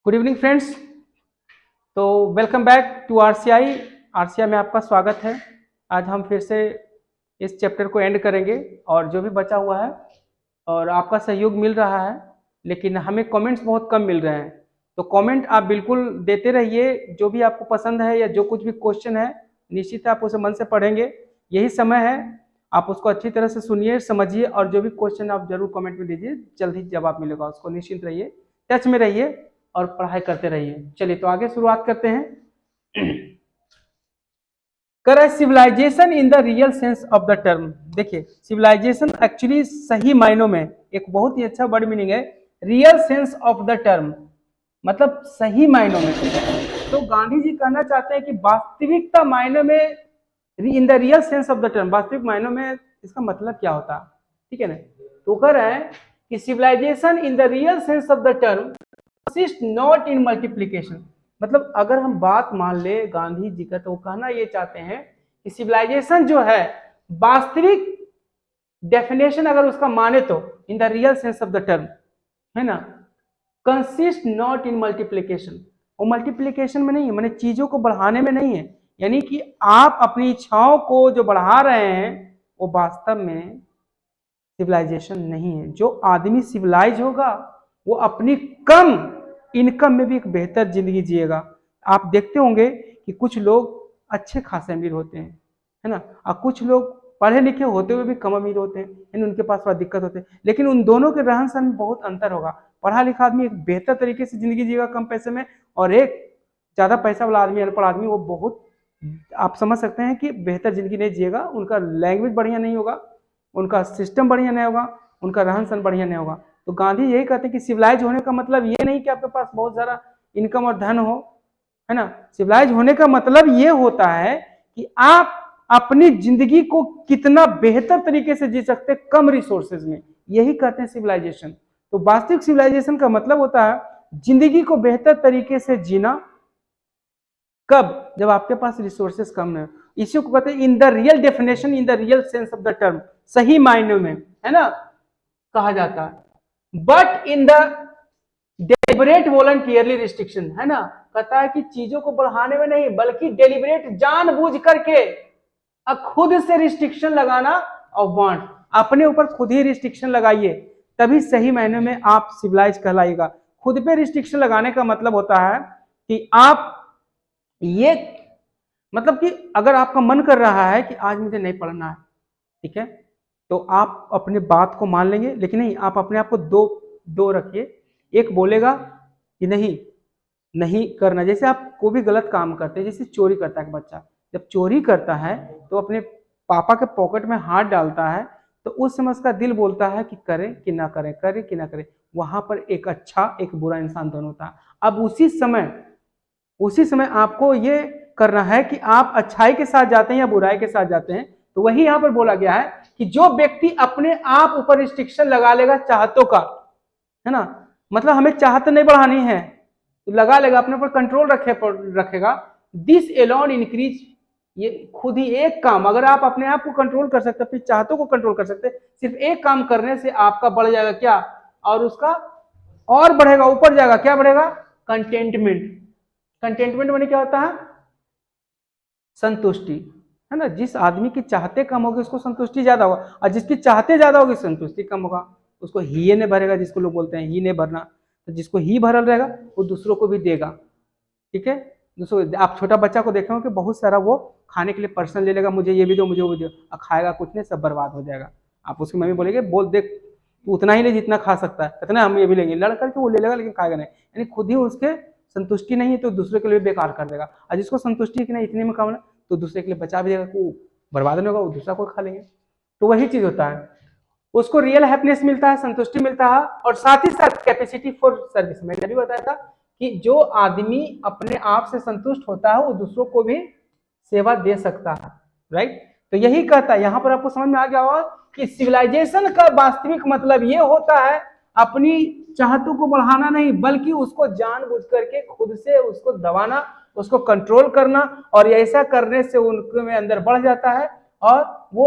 Good evening friends. तो welcome back to RCI. RCI में आपका स्वागत है। आज हम फिर से इस चैप्टर को एंड करेंगे और जो भी बचा हुआ है और आपका सहयोग मिल रहा है, लेकिन हमें कमेंट्स बहुत कम मिल रहे हैं। तो कमेंट आप बिल्कुल देते रहिए, जो भी आपको पसंद है या जो कुछ भी क्वेश्चन है निश्चित आप उसे मन से पढ़ेंगे। यही समय है, आप उसको अच्छी तरह से सुनिए, समझिए और जो भी क्वेश्चन आप जरूर कमेंट में दीजिए, जल्दी जवाब मिलेगा उसको। निश्चिंत रहिए, टच में रहिए और पढ़ाई करते रहिए। चलिए तो आगे शुरुआत करते हैं। Correct civilisation in the real sense of the term. देखिए, सिविलाइजेशन एक्चुअली सही मायनों में एक बहुत ही अच्छा वर्ड मीनिंग है। Real sense of the term मतलब सही मायनों में। तो गांधी जी कहना चाहते हैं कि वास्तविकता मायने में, इन the real sense of the term, वास्तविक मायनों में इसका मतलब क्या होता है, ठीक है ना। तो कह रहे हैं कि civilisation in the real sense of the term consist not in multiplication. मतलब अगर हम बात मान ले गांधी जी का, तो वो कहना ये चाहते हैं कि सिविलाइजेशन जो है, वास्तविक डेफिनेशन अगर उसका माने तो इन the real sense of the term, है ना, कंसिस्ट नॉट इन मल्टीप्लिकेशन। वो मल्टीप्लिकेशन में नहीं है, माने चीजों को बढ़ाने में नहीं है। यानी कि आप अपनी इच्छाओं को जो बढ़ा रहे हैं वो वास्तव में सिविलाइजेशन नहीं है। जो आदमी सिविलाइज होगा वो अपनी कम इनकम में भी एक बेहतर जिंदगी जिएगा। आप देखते होंगे कि कुछ लोग अच्छे खासे अमीर होते हैं, है ना, और कुछ लोग पढ़े लिखे होते हुए भी कम अमीर होते हैं, यानी उनके पास थोड़ा दिक्कत होते हैं। लेकिन उन दोनों के रहन सहन में बहुत अंतर होगा। पढ़ा लिखा आदमी एक बेहतर तरीके से जिंदगी जिएगा कम पैसे में, और एक ज्यादा पैसा वाला आदमी, अनपढ़ आदमी, वो बहुत, आप समझ सकते हैं कि बेहतर जिंदगी नहीं जिएगा। उनका लैंग्वेज बढ़िया नहीं होगा, उनका सिस्टम बढ़िया नहीं होगा, उनका रहन सहन बढ़िया नहीं होगा। तो गांधी यही कहते हैं कि सिविलाइज होने का मतलब ये नहीं कि आपके पास बहुत सारा इनकम और धन हो, है ना। सिविलाइज होने का मतलब ये होता है कि आप अपनी जिंदगी को कितना बेहतर तरीके से जी सकते कम रिसोर्सेज में, यही कहते हैं सिविलाइजेशन। तो वास्तविक सिविलाइजेशन का मतलब होता है जिंदगी को बेहतर तरीके से जीना। कब? जब आपके पास रिसोर्सेज कम है। इसी को कहते हैं इन the real definition, in the real sense of the term, सही मायने में, है ना, कहा जाता है। But in the deliberate voluntarily restriction, है ना, कहता है कि चीजों को बढ़ाने में नहीं, बल्कि डेलिबरेट, जानबूझ करके खुद से रिस्ट्रिक्शन लगाना। और वांट, अपने ऊपर खुद ही रिस्ट्रिक्शन लगाइए, तभी सही मायने में आप सिविलाइज कहलाइएगा। खुद पे रिस्ट्रिक्शन लगाने का मतलब होता है कि आप ये, मतलब कि अगर आपका मन कर रहा है कि आज मुझे नहीं पढ़ना है, ठीक है, तो आप अपने बात को मान लेंगे। लेकिन नहीं, आप अपने आप को दो दो रखिए। एक बोलेगा कि नहीं नहीं करना। जैसे आप कोई भी गलत काम करते हैं, जैसे चोरी करता है बच्चा, जब चोरी करता है तो अपने पापा के पॉकेट में हाथ डालता है, तो उस समय उसका दिल बोलता है कि करें कि ना करें, करें कि ना करें। वहां पर एक अच्छा एक बुरा इंसान दोनों होता है। अब उसी समय आपको ये करना है कि आप अच्छाई के साथ जाते हैं या बुराई के साथ जाते हैं। तो वही यहाँ पर बोला गया है कि जो व्यक्ति अपने आप ऊपर रिस्ट्रिक्शन लगा लेगा चाहतों का, है ना, मतलब हमें चाहत नहीं बढ़ानी है तो लगा लेगा, अपने ऊपर कंट्रोल रखेगा। दिस एलोन इंक्रीज, ये खुद ही एक काम, अगर आप अपने आप को कंट्रोल कर सकते, अपनी चाहतों को कंट्रोल कर सकते, सिर्फ एक काम करने से आपका बढ़ जाएगा क्या, और उसका और बढ़ेगा, ऊपर जाएगा। क्या बढ़ेगा? कंटेंटमेंट। कंटेंटमेंट माने क्या होता है? संतुष्टि, है ना। जिस आदमी की चाहते कम होगी उसको संतुष्टि ज्यादा होगा, और जिसकी चाहते ज्यादा होगी संतुष्टि कम होगा। उसको ही ने भरेगा, जिसको लोग बोलते हैं ही ने भरना। तो जिसको ही भरल रहेगा वो दूसरों को भी देगा, ठीक है। दूसरों, आप छोटा बच्चा को देखे हो कि बहुत सारा वो खाने के लिए पर्सन ले लेगा, मुझे ये भी दो, मुझे वो भी दो, और खाएगा कुछ नहीं, सब बर्बाद हो जाएगा। आप उसकी मम्मी बोलेगे बोल देख तू उतना ही ले जितना खा सकता है, कितना हम ये भी लेंगे, लड़ करके वो ले लेगा लेकिन खाएगा नहीं। यानी खुद ही उसके संतुष्टि नहीं है तो दूसरे के लिए बेकार कर देगा, और जिसको संतुष्टि है कि नहीं इतने में काम है तो दूसरे के लिए बचा भी देगा, वो बर्बाद नहीं होगा, वो दूसरा को खा लेंगे। तो वही चीज होता है, उसको रियल हैप्पीनेस मिलता है, संतुष्टि मिलता है, और साथ ही साथ कैपेसिटी फॉर सर्विस। मैंने भी बताया था कि जो आदमी अपने आप से संतुष्ट होता है वो दूसरों को भी सेवा दे सकता है, राइट। तो यही कहता है, यहां पर आपको समझ में आ गया होगा कि सिविलाइजेशन का वास्तविक मतलब ये होता है अपनी चाहतों को बढ़ाना नहीं, बल्कि उसको जानबूझ करके खुद से उसको दबाना, उसको कंट्रोल करना, और ऐसा करने से उनके में अंदर बढ़ जाता है और वो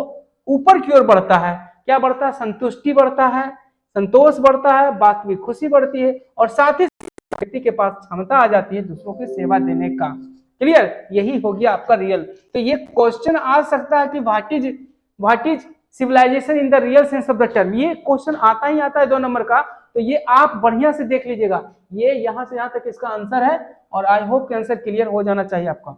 ऊपर की ओर बढ़ता है। क्या बढ़ता है? संतुष्टि बढ़ता है, संतोष बढ़ता है, वास्तविक खुशी बढ़ती है, और साथ ही व्यक्ति के पास क्षमता आ जाती है दूसरों की सेवा देने का। क्लियर, यही हो गया आपका रियल। तो ये क्वेश्चन आ सकता है कि what is civilisation in the real sense of the term, ये क्वेश्चन आता ही आता है 2 नंबर का। तो ये आप बढ़िया से देख लीजिएगा, ये यहां से यहां तक इसका आंसर है और आई होप कि आंसर क्लियर हो जाना चाहिए आपका।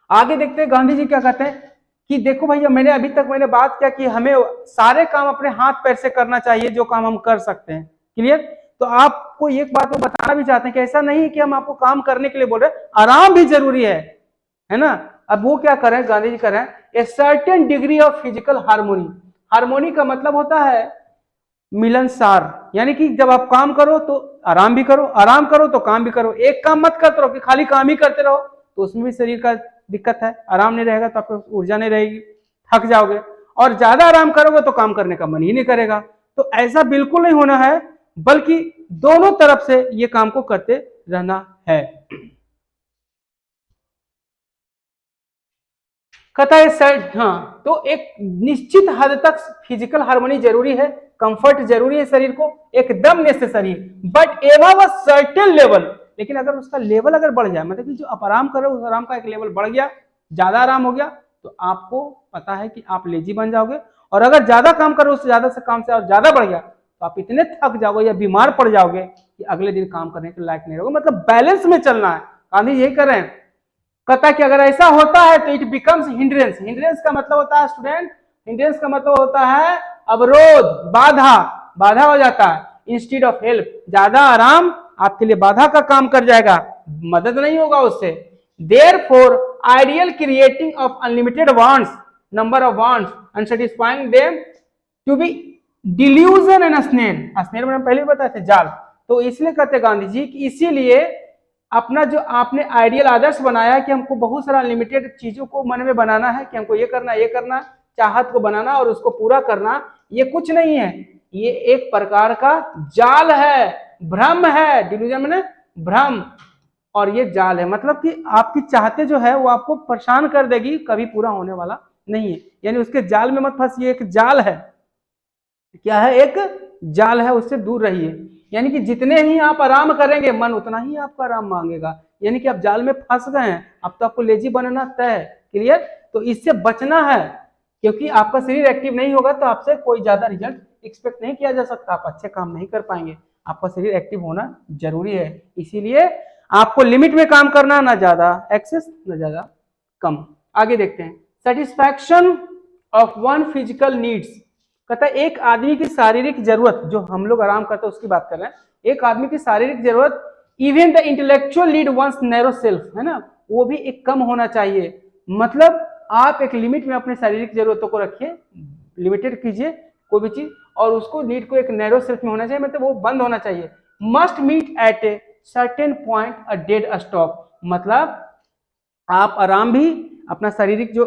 आगे देखते हैं गांधी जी क्या कहते हैं कि देखो भैया, अभी तक मैंने बात किया कि हमें सारे काम अपने हाथ पैर से करना चाहिए जो काम हम कर सकते हैं। क्लियर, तो आपको एक बात वो बताना भी चाहते हैं कि ऐसा नहीं कि हम आपको काम करने के लिए बोल रहे हैं, आराम भी जरूरी है ना। अब वो क्या करें, गांधी जी करें a certain degree of physical harmony. Harmony का मतलब होता है मिलनसार, यानी कि जब आप काम करो तो आराम भी करो, आराम करो तो काम भी करो। एक काम मत करते रहो कि खाली काम ही करते रहो, तो उसमें भी शरीर का दिक्कत है। आराम नहीं रहेगा तो आपको ऊर्जा नहीं रहेगी, थक जाओगे, और ज्यादा आराम करोगे तो काम करने का मन ही नहीं करेगा। तो ऐसा बिल्कुल नहीं होना है, बल्कि दोनों तरफ से ये काम को करते रहना है। कहता है सर, हाँ, तो एक निश्चित हद तक फिजिकल हार्मोनी जरूरी है, कंफर्ट जरूरी है शरीर को, एकदम नेसेसरी, बट एवं अ सर्टेन लेवल। लेकिन अगर उसका लेवल अगर बढ़ जाए, मतलब कि जो आप आराम कर रहे हो उस आराम का एक लेवल बढ़ गया, ज्यादा आराम हो गया, तो आपको पता है कि आप लेजी बन जाओगे। और अगर ज्यादा काम करो, उससे ज्यादा से काम से और ज्यादा बढ़ गया, तो आप इतने थक जाओगे या बीमार पड़ जाओगे कि अगले दिन काम करने के लायक नहीं रहोगे। मतलब बैलेंस में चलना है, गांधी यही कर रहे हैं। कहता है कि अगर ऐसा होता है तो इट बिकम्स हिंड्रेंस। हिंड्रेंस का मतलब होता है स्टूडेंट, हिंड्रेंस का मतलब होता है अवरोध, बाधा, बाधा हो जाता है। इंस्टीड ऑफ हेल्प, ज्यादा आराम आपके लिए बाधा का काम कर जाएगा, मदद नहीं होगा उससे। Therefore ideal creating of unlimited wants, number of wants and satisfying them to be delusion and snare. Snare मैंने पहले बताया था, जाल। तो इसलिए कहते गांधी जी कि इसीलिए अपना जो आपने आइडियल आदर्श बनाया कि हमको बहुत सारा लिमिटेड चीजों को मन में बनाना है कि हमको ये करना, चाहत को बनाना और उसको पूरा करना, ये कुछ नहीं है, ये एक प्रकार का जाल है, भ्रम है। डिल्यूजन मैंने भ्रम, और ये जाल है, मतलब कि आपकी चाहते जो है वो आपको परेशान कर देगी, कभी पूरा होने वाला नहीं है। यानी उसके जाल में मत फंसिए, एक जाल है, क्या है, एक जाल है, उससे दूर रहिए। यानी कि जितने ही आप आराम करेंगे मन उतना ही आपका आराम मांगेगा, यानी कि आप जाल में फंस गए हैं, अब तो आपको लेजी बनना तय है। क्लियर, तो इससे बचना है, क्योंकि आपका शरीर एक्टिव नहीं होगा तो आपसे कोई ज्यादा रिजल्ट एक्सपेक्ट नहीं किया जा सकता, आप अच्छे काम नहीं कर पाएंगे। आपका शरीर एक्टिव होना जरूरी है, इसीलिए आपको लिमिट में काम करना, ना ज्यादा एक्सेस ना ज्यादा कम। आगे देखते हैं, satisfaction of one physical needs. कहता है एक आदमी की शारीरिक जरूरत, जो हम लोग आराम करते हैं उसकी बात कर रहे हैं, एक आदमी की शारीरिक जरूरत, even the intellectual need one's narrow self, है ना, वो भी एक कम होना चाहिए। मतलब आप एक लिमिट में अपने शारीरिक जरूरतों को रखिए, लिमिटेड कीजिए कोई भी चीज, और उसको नीड को एक नैरो सेल्फ में होना चाहिए, मतलब वो बंद होना चाहिए। Must meet at a certain point a dead stop, मतलब आप आराम भी, अपना शारीरिक जो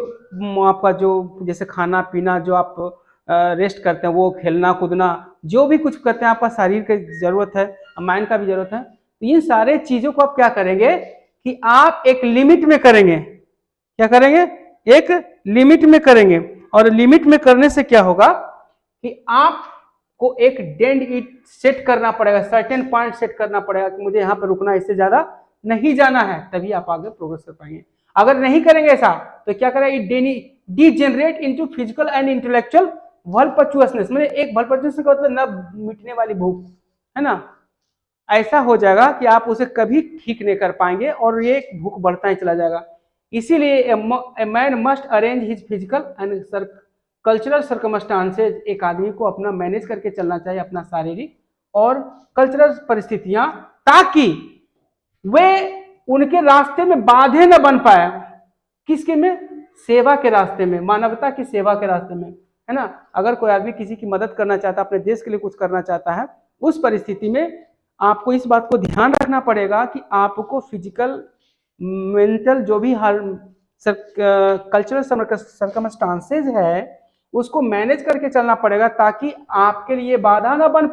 आपका जो जैसे खाना पीना, जो आप रेस्ट करते हैं, वो खेलना कूदना, जो भी कुछ करते हैं, आपका शरीर की जरूरत है, माइंड का भी जरूरत है। तो इन सारे चीजों को आप क्या करेंगे कि आप एक लिमिट में करेंगे। क्या करेंगे, एक लिमिट में करेंगे, और लिमिट में करने से क्या होगा कि आपको एक डेंड इट सेट करना पड़ेगा, सर्टेन पॉइंट सेट करना पड़ेगा कि मुझे यहाँ पर रुकना, इससे ज्यादा नहीं जाना है, तभी आप आगे प्रोग्रेस कर पाएंगे। अगर नहीं करेंगे ऐसा तो क्या करेगा, it degenerate into physical and intellectual voluptuousness, मतलब एक वल्पचुअसनेस का मतलब न मिटने वाली भूख, है ना, ऐसा हो जाएगा कि आप उसे कभी ठीक नहीं कर पाएंगे और ये भूख बढ़ता ही चला जाएगा। इसीलिए a man must arrange his physical and cultural circumstances, एक आदमी को अपना मैनेज करके चलना चाहिए, अपना शारीरिक और कल्चरल परिस्थितियां, ताकि वे उनके रास्ते में बाधे न बन पाए। किसके में, सेवा के रास्ते में, मानवता की सेवा के रास्ते में, है ना। अगर कोई आदमी किसी की मदद करना चाहता है, अपने देश के लिए कुछ करना चाहता है, उस परिस्थिति में आपको इस बात को ध्यान रखना पड़ेगा कि आपको फिजिकल मेंटल जो भी कल्चरल सर्कमस्टांसेज है उसको मैनेज करके चलना पड़ेगा, ताकि आपके लिए बाधा ना बन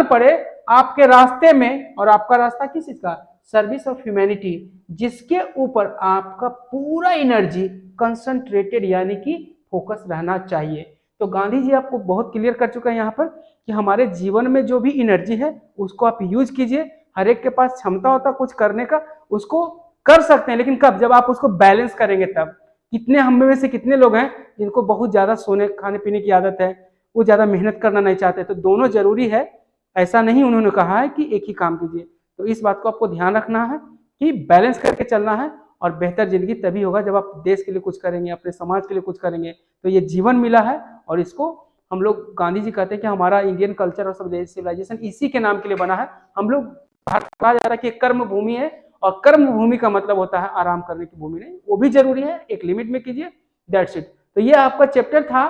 पड़े आपके रास्ते में। और आपका रास्ता किस चीज का, सर्विस ऑफ ह्यूमैनिटी, जिसके ऊपर आपका पूरा एनर्जी कंसंट्रेटेड यानी कि फोकस रहना चाहिए। तो गांधी जी आपको बहुत क्लियर कर चुका है यहाँ पर कि हमारे जीवन में जो भी एनर्जी है उसको आप यूज कीजिए, हर एक के पास क्षमता होता कुछ करने का, उसको कर सकते हैं, लेकिन कब, जब आप उसको बैलेंस करेंगे तब। कितने हम में से कितने लोग हैं जिनको बहुत ज्यादा सोने खाने पीने की आदत है, वो ज्यादा मेहनत करना नहीं चाहते, तो दोनों जरूरी है। ऐसा नहीं उन्होंने कहा है कि एक ही काम कीजिए। तो इस बात को आपको ध्यान रखना है कि बैलेंस करके चलना है, और बेहतर जिंदगी तभी होगा जब आप देश के लिए कुछ करेंगे, अपने समाज के लिए कुछ करेंगे। तो ये जीवन मिला है, और इसको हम लोग, गांधी जी कहते हैं कि हमारा इंडियन कल्चर और सब सिविलाइजेशन इसी के नाम के लिए बना है। हम लोग, कहा जा रहा है कि कर्म भूमि है, और कर्म भूमि का मतलब होता है आराम करने की भूमि नहीं, वो भी जरूरी है, एक लिमिट में कीजिए, दैट्स इट। तो ये आपका चैप्टर था।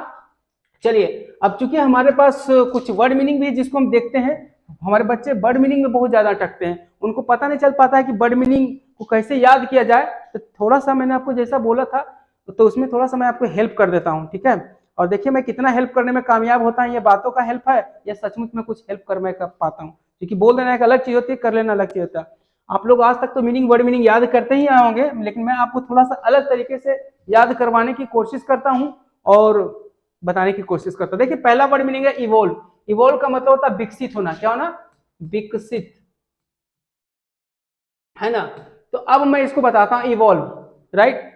चलिए, अब चूंकि हमारे पास कुछ वर्ड मीनिंग भी है जिसको हम देखते हैं। हमारे बच्चे वर्ड मीनिंग में बहुत ज्यादा अटकते हैं, उनको पता नहीं चल पाता है कि वर्ड मीनिंग को कैसे याद किया जाए। तो थोड़ा सा मैंने आपको जैसा बोला था, तो उसमें थोड़ा सा मैं आपको हेल्प कर देता हूँ, ठीक है। और देखिए मैं कितना हेल्प करने में कामयाब होता है, ये बातों का हेल्प है या सचमुच में कुछ हेल्प कर मैं कर पाता हूँ। क्योंकि बोल देना एक अलग चीज होती है, कर लेना अलग चीज होता है। आप लोग आज तक तो मीनिंग, वर्ड मीनिंग याद करते ही आए होंगे, लेकिन मैं आपको थोड़ा सा अलग तरीके से याद करवाने की कोशिश करता हूँ और बताने की कोशिश करता हूँ। देखिए पहला वर्ड मीनिंग है इवोल्व। इवोल्व का मतलब होता है विकसित होना। क्या होना? विकसित, है ना। तो अब मैं इसको बताता हूं, इवॉल्व, राइट।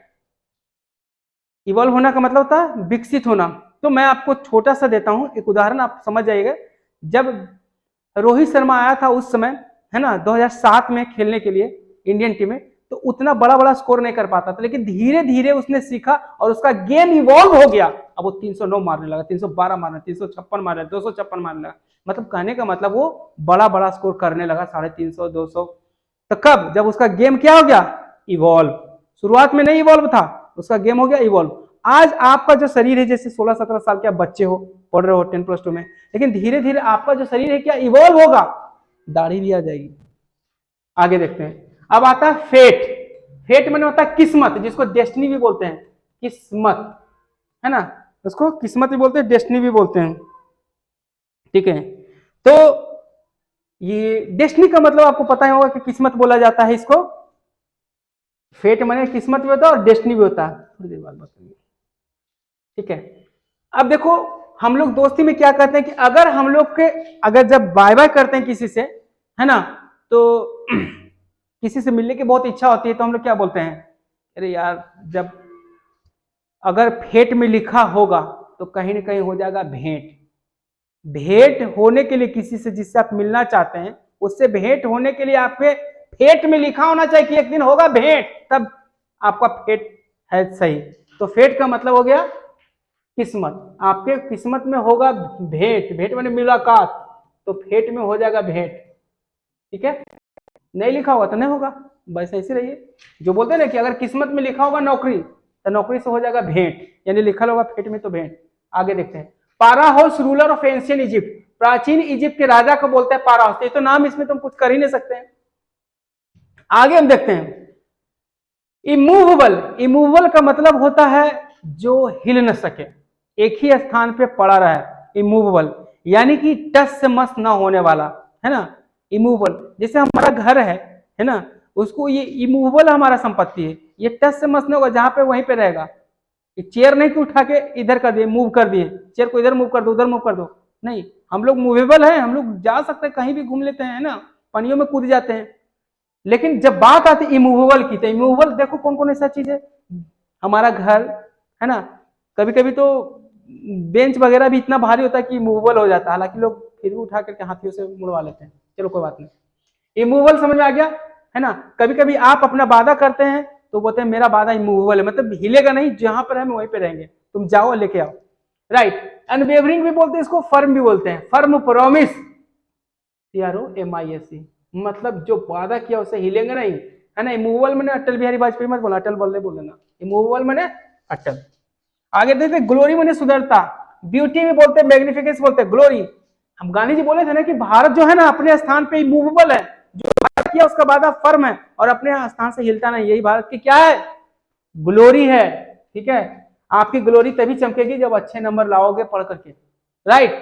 इवॉल्व होना का मतलब होता है विकसित होना। तो मैं आपको छोटा सा देता हूं एक उदाहरण, आप समझ जाइएगा। जब रोहित शर्मा आया था उस समय, है ना, 2007 में खेलने के लिए इंडियन टीम में, तो उतना बड़ा बड़ा स्कोर नहीं कर पाता था, लेकिन धीरे धीरे उसने सीखा और उसका गेम इवॉल्व हो गया। अब वो 309 मारने लगा, 312 मारने, 356 मारने, 256 मारने लगा। मतलब कहने का मतलब वो बड़ा बड़ा स्कोर करने लगा, 350, 200। तो कब? जब उसका गेम क्या हो गया? इवॉल्व। शुरुआत में नहीं इवॉल्व था, उसका गेम हो गया इवॉल्व। आज आपका जो शरीर है, जैसे 16-17 साल के आप बच्चे हो, पढ़ रहे हो 10+2 में, लेकिन धीरे धीरे आपका जो शरीर है क्या इवॉल्व होगा, दाढ़ी भी आ जाएगी। आगे देखते हैं। अब आता है फेट। फेट मैंने होता है किस्मत, जिसको डेस्टिनी भी बोलते हैं, किस्मत, है ना, उसको किस्मत भी बोलते हैं, डेस्टिनी भी बोलते हैं, ठीक है। तो ये डेस्टिनी का मतलब आपको पता ही होगा कि किस्मत बोला जाता है इसको। फेट माने किस्मत भी होता है और डेस्टिनी भी होता है, थोड़ी देर बाद बताइए, ठीक है। अब देखो हम लोग दोस्ती में क्या करते हैं कि अगर हम लोग के, अगर जब बाय बाय करते हैं किसी से, है ना, तो किसी से मिलने की बहुत इच्छा होती है, तो हम लोग क्या बोलते हैं? अरे यार, जब अगर फेट में लिखा होगा तो कहीं ना कहीं हो जाएगा भेंट। भेंट होने के लिए किसी से जिससे आप मिलना चाहते हैं, उससे भेंट होने के लिए आपके फेट में लिखा होना चाहिए कि एक दिन होगा भेंट, तब आपका फेट है सही। तो फेट का मतलब हो गया किस्मत। आपके किस्मत में होगा भेंट, भेंट माने मुलाकात, तो फेट में हो जाएगा भेंट, ठीक है। नहीं लिखा होगा तो नहीं होगा, बस ऐसे रहिए। जो बोलते हैं ना कि अगर किस्मत में लिखा होगा नौकरी, तो नौकरी से हो जाएगा भेंट, यानी लिखा होगा फेट में तो भेंट। आगे देखते हैं। पाराहोस, रूलर ऑफ एंशियंट इजिप्ट, प्राचीन इजिप्ट के राजा को बोलते हैं पाराहोस। ये तो नाम, इसमें तुम कुछ कर ही नहीं सकते हैं। आगे हम देखते हैं इमूवेबल। इमूवेबल का मतलब होता है जो हिल न सके, एक ही स्थान पे पड़ा रहे, इमूवेबल, यानी कि टस से मस ना होने वाला, है ना, इमूवेबल। जैसे हमारा घर है ना, उसको ये इमूवेबल हमारा संपत्ति है, ये टस से मस नहीं होगा, जहां पे वहीं पे रहेगा। चेयर नहीं कि उठा के इधर कर दिए, मूव कर दिए, चेयर को इधर मूव कर दो, उधर मूव कर दो, नहीं, हम लोग मूवेबल हैं, हम लोग जा सकते हैं, कहीं भी घूम लेते हैं, है ना, पानियों में कूद जाते हैं। लेकिन जब बात आती इमूवेबल की, तो इमूवेबल देखो कौन कौन ऐसा चीज है। हमारा घर, है ना, कभी कभी तो बेंच वगैरह भी इतना भारी होता है कि इमूवेबल हो जाता है, हालांकि लोग फिर भी उठा करके हाथियों से मुड़वा लेते हैं, चलो कोई बात नहीं। इमूवेबल समझ में आ गया, है ना। कभी कभी आप अपना वादा करते हैं तो बोलते हैं मेरा वादा इमूवेबल है, मतलब हिलेगा नहीं, जहां पर है वहीं पे रहेंगे, तुम जाओ लेके आओ, राइट। अनवेवरिंग भी बोलते हैं इसको, फर्म भी बोलते हैं, फर्म प्रॉमिस, PROMISE, मतलब जो वादा किया उसे हिलेंगे नहीं, है ना। इमूवेबल मैंने अटल बिहारी वाजपेयी मत बोला, अटल बोल देना, इमूवेबल मैंने अटल। आगे देखते ग्लोरी मैंने सुंदरता, ब्यूटी भी बोलते हैं, मैग्निफिकेंस बोलते हैं, ग्लोरी। हम गांधी जी बोले थे ना कि भारत जो है ना अपने स्थान पे इमूवेबल है, जो वादा किया उसका वादा फर्म है और अपने स्थान से हिलता नहीं, यही भारत की क्या है? ग्लोरी है, ठीक है। आपकी ग्लोरी तभी चमकेगी जब अच्छे नंबर लाओगे पढ़ करके, राइट।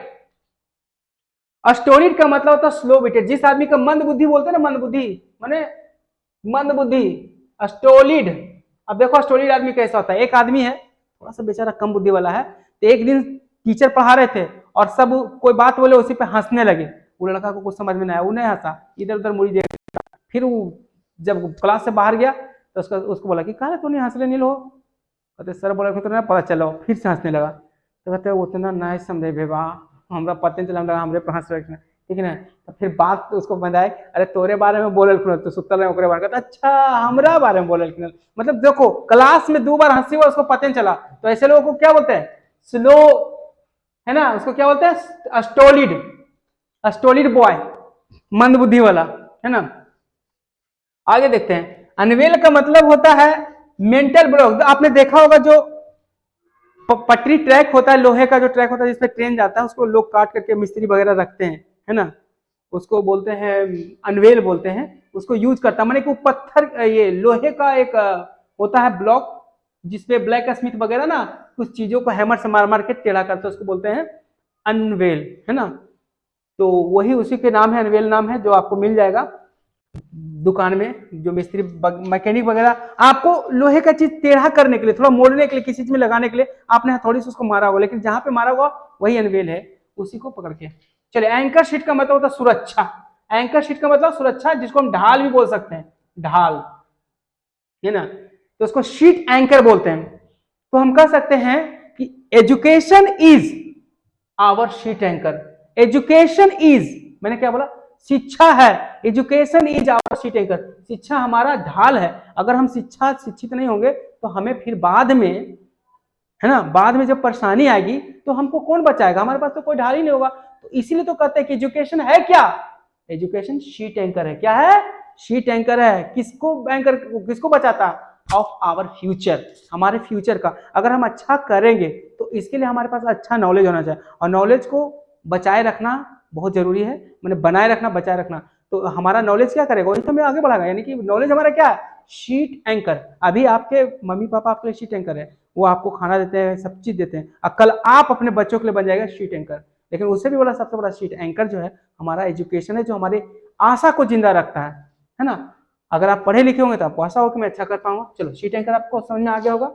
अस्टोरिड का मतलब होता है स्लो विटेड, जिस आदमी का मंद बुद्धि बोलते हैं ना, मंद बुद्धि माने मंद बुद्धि, अस्टोलिड। अब देखो अस्टोलिड आदमी कैसा होता है, एक आदमी है थोड़ा सा बेचारा कम बुद्धि वाला है, तो एक दिन टीचर पढ़ा रहे थे और सब कोई बात बोले उसी पे हंसने लगे, वो लड़का को कुछ समझ में नहीं आया, वो नहीं हंसा, इधर उधर मुड़ी देख फिर वो जब क्लास से बाहर गया तो उसको बोला कि कहा तूने हंसले नहीं लो, कहते सर बोला फिर तो पता चलो, फिर से हंसने लगा। तो कहते उतना नहीं समझे भेबा, हमरा पता नहीं चला, लगा हमरे पर हंस रहे, ठीक है ना। तो फिर बात तो उसको बताए, अरे तोरे बारे में बोले तो सुतल रहे ओकरे बारे में, अच्छा हमरा बारे में बोले। मतलब देखो क्लास में 2 बार हंसी हुआ उसको पता नहीं चला। तो ऐसे लोगों को क्या बोलते हैं, स्लो, है ना, उसको क्या बोलते हैं, स्टोलिड, स्टोलिड बॉय, मंद बुद्धि वाला, है ना। आगे देखते हैं, अनवेल का मतलब होता है मेंटल ब्लॉक। आपने देखा होगा जो पटरी ट्रैक होता है, लोहे का जो ट्रैक होता है जिसपे ट्रेन जाता है, उसको लोग काट करके मिस्त्री वगैरह रखते हैं, है ना, उसको बोलते हैं अनवेल बोलते हैं। उसको यूज करता है, माने कि वो पत्थर, ये लोहे का एक होता है ब्लॉक, जिसपे ब्लैक स्मिथ वगैरह ना कुछ चीजों को हैमर से मार मार के टेढ़ा करते हैं, उसको बोलते हैं अनवेल, है ना। तो वही उसी के नाम है, अनवेल नाम है, जो आपको मिल जाएगा दुकान में। जो मिस्त्री मैकेनिक वगैरह आपको लोहे का चीज टेढ़ा करने के लिए, थोड़ा मोड़ने के लिए, किसी चीज में लगाने के लिए आपने थोड़ी सी उसको मारा होगा, लेकिन जहां पे मारा हुआ वही अनवेल है, उसी को पकड़ के। चलिए, एंकर शीट का मतलब होता है सुरक्षा। एंकर शीट का मतलब सुरक्षा, जिसको हम ढाल भी बोल सकते हैं, ढाल, है ना। तो उसको शीट एंकर बोलते हैं। तो हम कह सकते हैं कि education is our sheet anchor. Education is, मैंने क्या बोला, शिक्षा है, education is our sheet anchor. शिक्षा हमारा ढाल है। अगर हम शिक्षित नहीं होंगे तो हमें फिर बाद में, है ना, बाद में जब परेशानी आएगी तो हमको कौन बचाएगा, हमारे पास तो कोई ढाल ही नहीं होगा। तो इसीलिए तो कहते हैं कि एजुकेशन है क्या, एजुकेशन शीट एंकर है। क्या है, शीट एंकर है। किसको बचाता है, ऑफ आवर फ्यूचर, हमारे फ्यूचर का। अगर हम अच्छा करेंगे तो इसके लिए हमारे पास अच्छा नॉलेज होना चाहिए, और नॉलेज को बचाए रखना बहुत जरूरी है, मैंने बनाए रखना, बचाए रखना। तो हमारा नॉलेज क्या करेगा, वही तो हमें आगे बढ़ाएगा। यानी कि नॉलेज हमारा क्या है, शीट एंकर। अभी आपके मम्मी पापा आपके लिए शीट एंकर है, वो आपको खाना देते हैं, सब चीज देते हैं, और कल आप अपने बच्चों के लिए बन जाएगा शीट एंकर। लेकिन उससे भी बड़ा, सबसे बड़ा शीट एंकर जो है हमारा एजुकेशन है, जो हमारी आशा को जिंदा रखता है ना। अगर आप पढ़े लिखे होंगे तो आपको आशा हो कि मैं अच्छा कर पाऊंगा। चलो, शीट एंकर आपको समझ में आ गया होगा।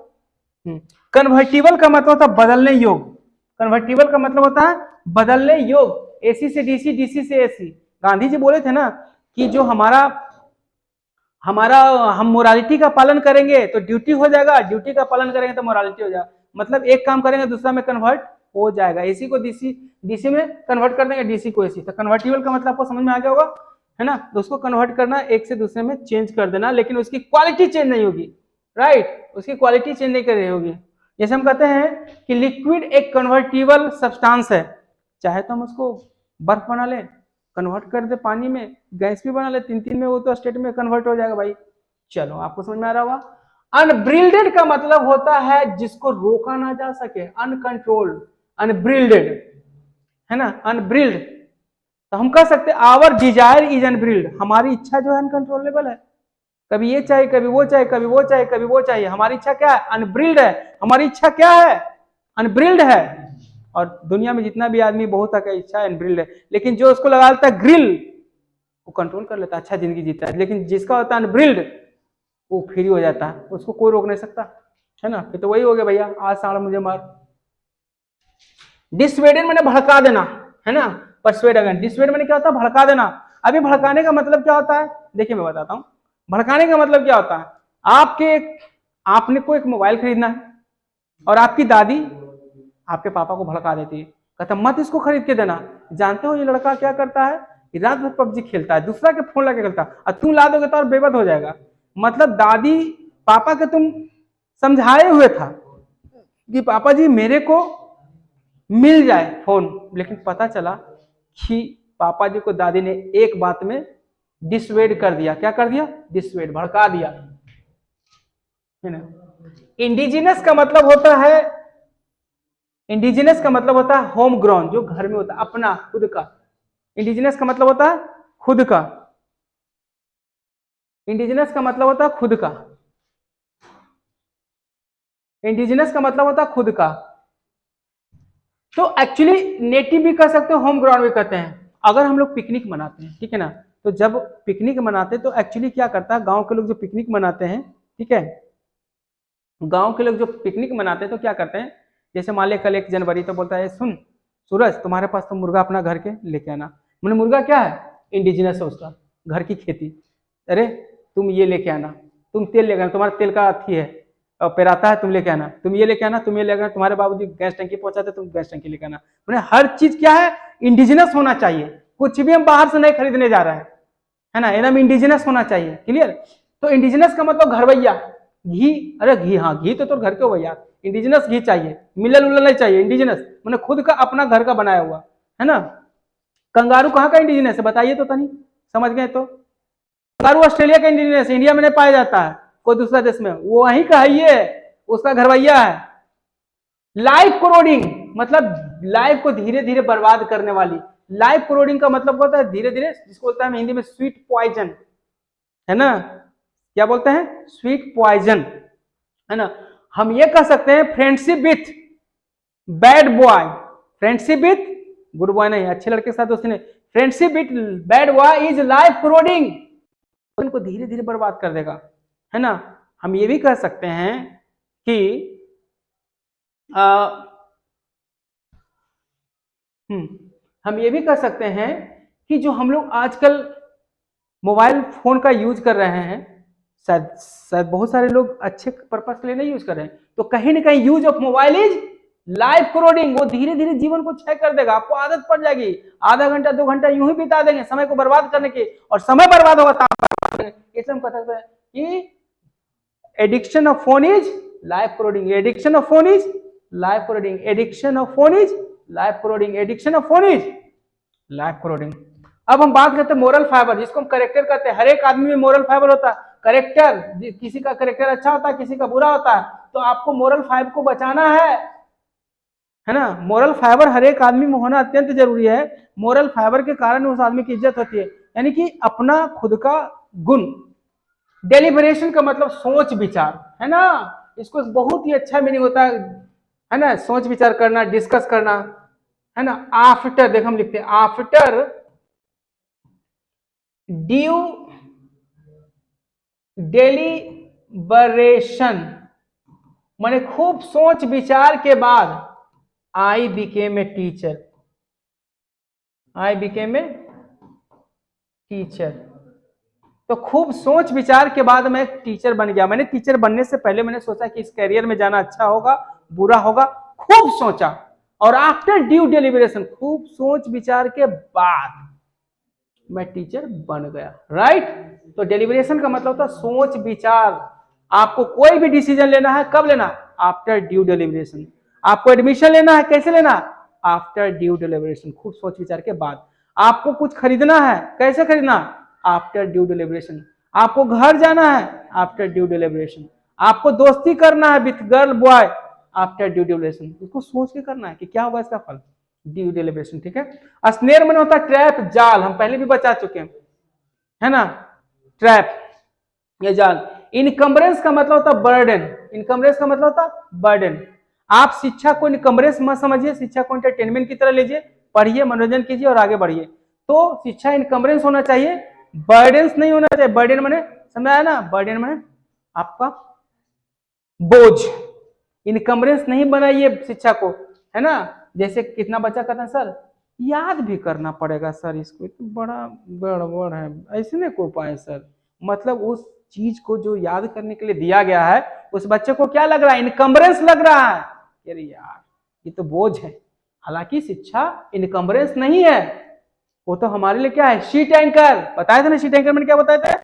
कन्वर्टिबल का मतलब होता है बदलने योग। कन्वर्टिबल का मतलब होता है बदलने योग, एसी से डीसी, डीसी से एसी। गांधी जी बोले थे ना कि जो हमारा हमारा हम मोरालिटी का पालन करेंगे तो ड्यूटी हो जाएगा, ड्यूटी का पालन करेंगे तो मोरालिटी हो जाएगा। मतलब एक काम करेंगे दूसरा में कन्वर्ट हो जाएगा। एसी को डीसी, डीसी में कन्वर्ट कर देंगे, डीसी को एसी। तो कन्वर्टिबल का मतलब आपको समझ में आ गया होगा, है ना। तो उसको कन्वर्ट करना, एक से दूसरे में चेंज कर देना, लेकिन उसकी क्वालिटी चेंज नहीं होगी, राइट, उसकी क्वालिटी चेंज नहीं कर रही होगी। जैसे हम कहते हैं कि लिक्विड एक कन्वर्टिबल सब्सटेंस है, चाहे तो हम उसको बर्फ बना लें, कन्वर्ट कर दे पानी में, गैस भी बना ले, 3 में वो तो स्टेट में कन्वर्ट हो जाएगा भाई। चलो, आपको समझ में आ रहा होगा। अनब्रिल्डेड का मतलब होता है जिसको रोका ना जा सके, अनकंट्रोल्ड, अनब्रिल्डेड, है ना, अनब्रिल्ड। तो हम कह सकते हैं आवर डिजायर इज अनब्रिल्ड, हमारी इच्छा जो है अनकंट्रोलेबल है। कभी ये चाहिए, कभी वो चाहिए, कभी वो चाहिए, कभी वो चाहिए। हमारी इच्छा क्या है, अनब्रिल्ड है। हमारी इच्छा क्या है, अनब्रिल्ड है। और दुनिया में जितना भी आदमी, बहुत का इच्छा अनब्रिल्ड है, लेकिन जो उसको लगा लेता है ग्रिल, वो कंट्रोल कर लेता है, अच्छा जिंदगी जीता है। लेकिन जिसका होता है अनब्रिल्ड, वो फ्री हो जाता है, उसको कोई रोक नहीं सकता, है ना। फिर तो वही हो गया भैया, आज साढ़े मुझे मार। डिसवेडेड मैंने भड़का देना, है ना। परसुएड अगेन, डिसवेड मैंने क्या होता है, भड़का देना। अभी भड़काने का मतलब क्या होता है, देखिए मैं बताता हूँ। भड़काने का मतलब क्या होता है, आपने को एक मोबाइल खरीदना है, और आपकी दादी आपके पापा को भड़का देती है, कहता मत इसको खरीद के देना। जानते हो ये लड़का क्या करता है, रात भर पबजी खेलता है, दूसरा के फोन लगे खेलता है, और तुम ला दोगे तो और बेबद हो जाएगा। मतलब दादी पापा के तुम समझाए हुए था कि पापा जी मेरे को मिल जाए फोन, लेकिन पता चला कि पापा जी को दादी ने एक बात में डिसवेड कर दिया। क्या कर दिया, डिसवेड, भड़का दिया, है ना। इंडिजिनस का मतलब होता है, इंडिजिनस का मतलब होता है होम ग्राउंड, जो घर में होता है, अपना खुद का। इंडिजिनस का मतलब होता है खुद का, इंडिजिनस का मतलब होता है खुद का, इंडिजिनस का मतलब होता है खुद का। तो एक्चुअली नेटिव भी कह सकते हो, होम ग्राउंड भी कहते हैं। अगर हम लोग पिकनिक मनाते हैं, ठीक है ना, तो जब पिकनिक मनाते हैं तो एक्चुअली क्या करता है, गांव के लोग जो पिकनिक मनाते हैं, ठीक है, गांव के लोग जो पिकनिक मनाते हैं तो क्या करते हैं, जैसे मान लिया कल 1 जनवरी, तो बोलता है सुन सूरज, तुम्हारे पास तो मुर्गा अपना घर के लेके आना। मैंने मुर्गा क्या है, इंडिजिनस है उसका, घर की खेती। अरे तुम ये लेके आना, तुम तेल लेके आना, तुम्हारा तेल का अथी है पेराता है, तुम लेके आना, तुम ये लेके आना, तुम ये लेके आना, तुम्हारे बाबूजी गैस टंकी पहुंचाते, तुम गैस टंकी लेके आना। मैंने हर चीज क्या है, इंडिजिनस होना चाहिए, कुछ भी हम बाहर से नहीं खरीदने जा रहे हैं, है ना, एकदम इंडिजिनस होना चाहिए। क्लियर? तो इंडिजिनस का मतलब घरवैया घी, अरे घी, हाँ घी तो घर के हो भैया, इंडिजिनस घी चाहिए, मिलल उलल नहीं चाहिए, इंडिजिनस मैंने खुद का अपना घर का बनाया हुआ, है ना। कंगारू कहाँ का इंडिजिनस है बताइए तो तनी, समझ गए तो? कंगारू ऑस्ट्रेलिया का इंडिजिनस, इंडिया में नहीं पाया जाता है, कोई दूसरा देश में, वो वहीं का है, ये उसका घरवैया है। लाइफ कोरोडिंग मतलब लाइफ को धीरे धीरे बर्बाद करने वाली, लाइफ कोरोडिंग का मतलब होता है धीरे धीरे, जिसको बोलते हैं हिंदी में स्वीट पॉइजन, है ना, क्या बोलते हैं, स्वीट पॉइजन, है ना। हम ये कह सकते हैं friendship with bad boy, friendship with good boy नहीं, अच्छे लड़के के साथ दोस्ती नहीं, friendship with bad boy is life corroding, उनको धीरे धीरे बर्बाद कर देगा, है ना। हम ये भी कह सकते हैं कि हम ये भी कह सकते हैं कि जो हम लोग आजकल मोबाइल फोन का यूज कर रहे हैं, शायद शायद बहुत सारे लोग अच्छे पर्पस के लिए नहीं यूज कर रहे हैं, तो कहीं ना कहीं use of mobile is life corroding, वो धीरे धीरे जीवन को क्षय कर देगा, आपको आदत पड़ जाएगी, आधा घंटा 2 घंटा यूं ही बिता देंगे समय को बर्बाद करने की, और समय बर्बाद होगा इसलिए हम कह सकते हैं कि addiction of phone is life corroding, addiction of phone is life corroding, addiction of phone is life corroding, addiction of phone is life corroding. अब हम बात करते हैं मोरल फाइबर, जिसको हम करेक्टर कहते हैं, हर एक आदमी में मोरल फाइबर होता है, करेक्टर, किसी का करेक्टर अच्छा होता है, किसी का बुरा होता है, तो आपको मोरल फाइबर को बचाना है ना। मोरल फाइबर हर एक आदमी में होना अत्यंत जरूरी है, मोरल फाइबर के कारण उस आदमी की इज्जत होती है, यानी कि अपना खुद का गुण। डेलिब्रेशन का मतलब सोच विचार, है ना, इसको बहुत ही अच्छा मीनिंग होता है ना, सोच विचार करना, डिस्कस करना, है ना। आफ्टर, देखो हम लिखते हैं आफ्टर ड्यू डेलिबरेशन, माने खूब सोच विचार के बाद, I became a teacher, I became a teacher, तो खूब सोच विचार के बाद मैं टीचर बन गया। मैंने टीचर बनने से पहले मैंने सोचा कि इस करियर में जाना अच्छा होगा बुरा होगा, खूब सोचा, और आफ्टर ड्यू डेलिब्रेशन, खूब सोच विचार के बाद मैं टीचर बन गया, राइट। तो डेलिब्रेशन का मतलब होता सोच विचार, आपको कोई भी डिसीजन लेना है कब लेना, आफ्टर ड्यू डेलिब्रेशन। आपको एडमिशन लेना है कैसे लेना, आफ्टर ड्यू डेलिब्रेशन, खूब सोच विचार के बाद। आपको कुछ खरीदना है कैसे खरीदना, आफ्टर ड्यू डेलिब्रेशन। आपको घर जाना है आफ्टर ड्यू डेलिब्रेशन। आपको दोस्ती करना है with girl boy after due deliberation, उसको सोच के करना है कि क्या होगा इसका फल, ड्यू डेलिब्रेशन, ठीक है। स्नेर में होता है ट्रैप, जाल, हम पहले भी बचा चुके हैं, है ना, ट्रैप या जाल। इनकम्बरेंस का मतलब होता है बर्डन, इनकम्बरेंस का मतलब होता है बर्डन। आप शिक्षा को इनकम्बरेंस मत समझिए, शिक्षा को एंटरटेनमेंट की तरह लीजिए, पढ़िए, मनोरंजन कीजिए और आगे बढ़िए। तो शिक्षा इनकम्बरेंस होना चाहिए, बर्डन नहीं होना चाहिए। बर्डन माने समझ आया ना, बर्डन माने आपका बोझ। इनकम्बरेंस नहीं बनाइए शिक्षा को, है ना। जैसे कितना बच्चा कहता है सर याद भी करना पड़ेगा सर, इसको तो बड़ा गड़बड़ है, ऐसे नहीं को पाए सर, मतलब उस चीज को जो याद करने के लिए दिया गया है उस बच्चे को क्या लग रहा है, इनकम्बरेंस लग रहा है, अरे यार ये तो बोझ है। हालांकि शिक्षा इनकम्बरेंस नहीं है, वो तो हमारे लिए क्या है, शीट एंकर, बताया था ना, शीट एंकर मैंने क्या बताया था,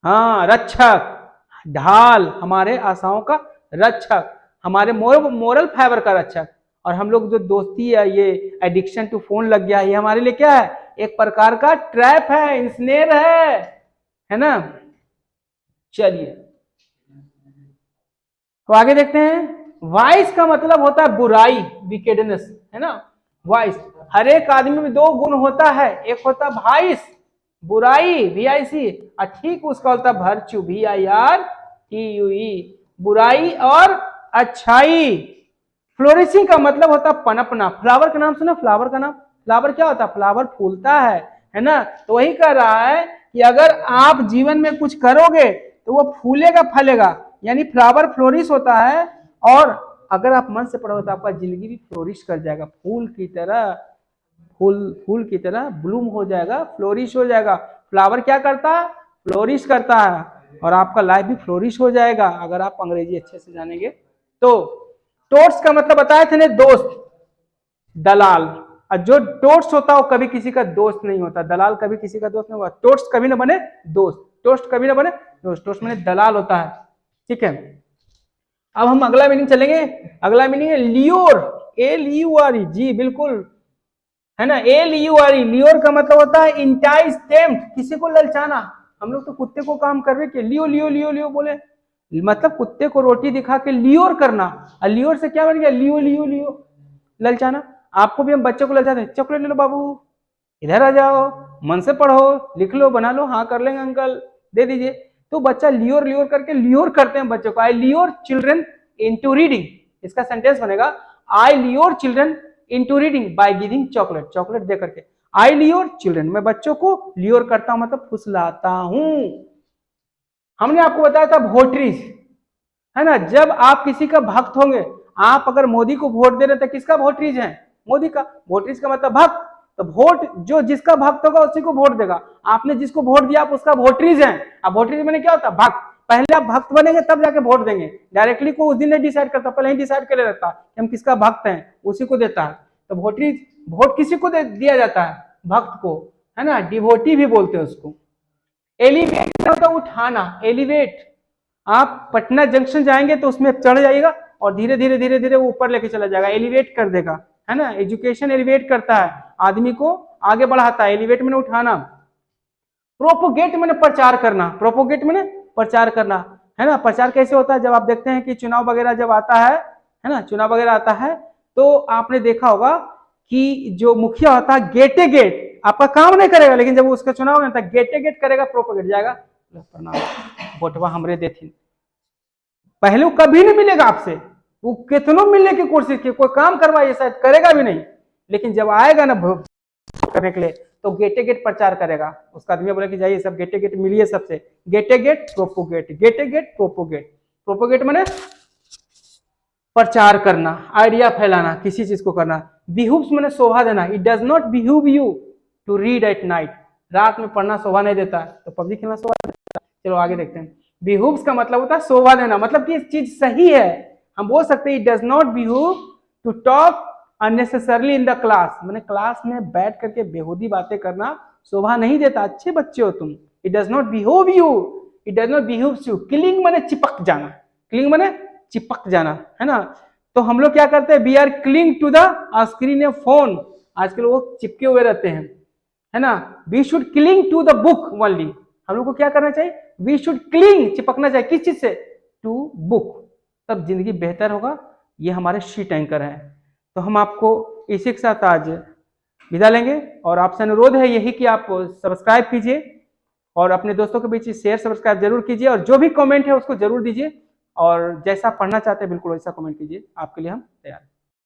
हाँ रक्षक, ढाल, हमारे आशाओं का रक्षक, हमारे मोरल फाइबर का रक्षक। और हम लोग जो दोस्ती है, ये एडिक्शन टू फोन लग गया, ये हमारे लिए क्या है, एक प्रकार का ट्रैप है, इंस्नेर है ना। चलिए तो आगे देखते हैं। वाइस का मतलब होता है बुराई, विकेडनेस, है ना। वाइस, हर एक आदमी में 2 गुण होता है, एक होता है वाइस, बुराई, VIC, और ठीक उसका होता है भर्चू, VIRTUE, बुराई और अच्छाई। फ्लोरिशिंग का मतलब होता है पनपना, फ्लावर का नाम सुना, फ्लावर का नाम, फ्लावर क्या होता है, फ्लावर फूलता है ना। तो वही कह रहा है कि अगर आप जीवन में कुछ करोगे तो वो फूलेगा फलेगा, यानी फ्लावर फ्लोरिश होता है, और अगर आप मन से पढ़ोगे तो आपका जिंदगी भी फ्लोरिश कर जाएगा, फूल की तरह, फूल की तरह ब्लूम हो जाएगा, फ्लोरिश हो जाएगा। फ्लावर क्या करता है, फ्लोरिश करता है और आपका लाइफ भी फ्लोरिश हो जाएगा अगर आप अंग्रेजी अच्छे से जानेंगे तो। टोट्स का मतलब बताए थे ना, दोस्त, दलाल। और जो टोट्स होता है वो कभी किसी का दोस्त नहीं होता, दलाल कभी किसी का दोस्त नहीं होगा। टोट्स कभी ना बने दोस्त, टोस्ट कभी ना बने दोस्त, टोस्ट में दलाल होता है। ठीक है, अब हम अगला मीनिंग चलेंगे। अगला मीनिंग है लियोर, LURE, जी बिल्कुल, है ना। LURE, लियोर का मतलब होता है इंटाइज, टेम्प्ट, किसी को ललचाना। हम लोग तो कुत्ते को काम कर रहे के लियो लियो लियो लियो बोले, मतलब कुत्ते को रोटी दिखा के लियोर करना। और लियोर से क्या बन गया, लियो लियो लियो, ललचाना। आपको भी हम बच्चे को ललचाते हैं, चॉकलेट ले लो बाबू, इधर आ जाओ, मन से पढ़ो, लिख लो, बना लो, हाँ कर लेंगे अंकल, दे दीजिए। तो बच्चा लियोर लियोर करके लियोर करते हैं बच्चों को। I lure children into reading, इसका सेंटेंस बनेगा I lure children into reading by giving chocolate, chocolate दे करके। आई लियोर चिल्ड्रन, मैं बच्चों को लियोर करता हूं मतलब फुसलाता हूं। हमने आपको बताया था वोटरीज, है ना। जब आप किसी का भक्त होंगे, आप अगर मोदी को वोट दे रहे थे, किसका वोटरीज है, मोदी का। वोटरीज का मतलब भक्त, तो वोट जो जिसका भक्त होगा उसी को वोट देगा। आपने जिसको वोट दिया आप उसका वोटरीज है। अब वोटरीज मैंने क्या होता है, भक्त। पहले आप भक्त बनेंगे तब जाके वोट देंगे, डायरेक्टली को उस दिन नहीं डिसाइड करता, पहले ही डिसाइड कर रहता कि हम किसका भक्त हैं, उसी को देता है। तो वोटरीज, वोट किसी को दिया जाता है, भक्त को, है ना, डिवोटी भी बोलते हैं उसको। एलिवेट होता है उठाना, एलिवेट। आप पटना जंक्शन जाएंगे तो उसमें चढ़ जाइएगा और धीरे धीरे धीरे धीरे वो ऊपर लेके चला जाएगा, एलिवेट कर देगा, है ना। एजुकेशन एलिवेट करता है, आदमी को आगे बढ़ाता है। एलिवेट मैंने उठाना। प्रोपोगेट मैंने प्रचार करना, प्रोपोगेट मैंने प्रचार करना, है ना। प्रचार कैसे होता है, जब आप देखते हैं कि चुनाव वगैरह जब आता है ना, चुनाव वगैरह आता है तो आपने देखा होगा कि जो मुखिया होता है गेटे गेट आपका काम नहीं करेगा, लेकिन जब उसका चुनाव होता है गेटे गेट करेगा, प्रोपोगेट जाएगा, वोटवा हमरे देथिन। पहले वो कभी नहीं मिलेगा आपसे, वो कितनों मिलने की कोशिश की, कोई काम करवाइए शायद करेगा भी नहीं, लेकिन जब आएगा ना करने के लिए तो गेटे गेट प्रचार करेगा। उसका आदमी बोले कि जाइए सब गेटे गेट मिलिए सबसे, गेटे गेट प्रोपोगेट, गेटे गेट प्रोपोगेट। प्रोपोगेट माने प्रचार करना, आइडिया फैलाना, किसी चीज को करना। बिहूव्स माने शोभा देना, it does not behove you to read at night, रात में पढ़ना शोभा नहीं देता, तो पबजी खेलना शोभा देता। चलो आगे देखते हैं। बिहूव्स का मतलब होता है शोभा देना, मतलब कि चीज सही है। हम बोल सकते हैं it does not behove to talk unnecessarily in the class, मैंने क्लास में बैठ करके बेहूदी बातें करना शोभा नहीं देता, अच्छे बच्चे हो तुम। It does not behave you, it does not behave you. Cling माने चिपक जाना, क्लिंग माने चिपक जाना, है ना। तो हम लोग क्या करते हैं, we are cling to the screen a phone, आजकल वो चिपके हुए रहते हैं, है ना। We should cling to the book only, हम लोग को क्या करना चाहिए, वी शुड क्लिंग, चिपकना चाहिए, किस चीज से, टू बुक, तब जिंदगी बेहतर होगा। ये हमारे शीट एंकर हैं। तो हम आपको इसी के साथ आज विदा लेंगे और आपसे अनुरोध है यही कि आप सब्सक्राइब कीजिए और अपने दोस्तों के बीच शेयर सब्सक्राइब जरूर कीजिए, और जो भी कमेंट है उसको जरूर दीजिए, और जैसा पढ़ना चाहते हैं बिल्कुल वैसा कमेंट कीजिए, आपके लिए हम तैयार हैं।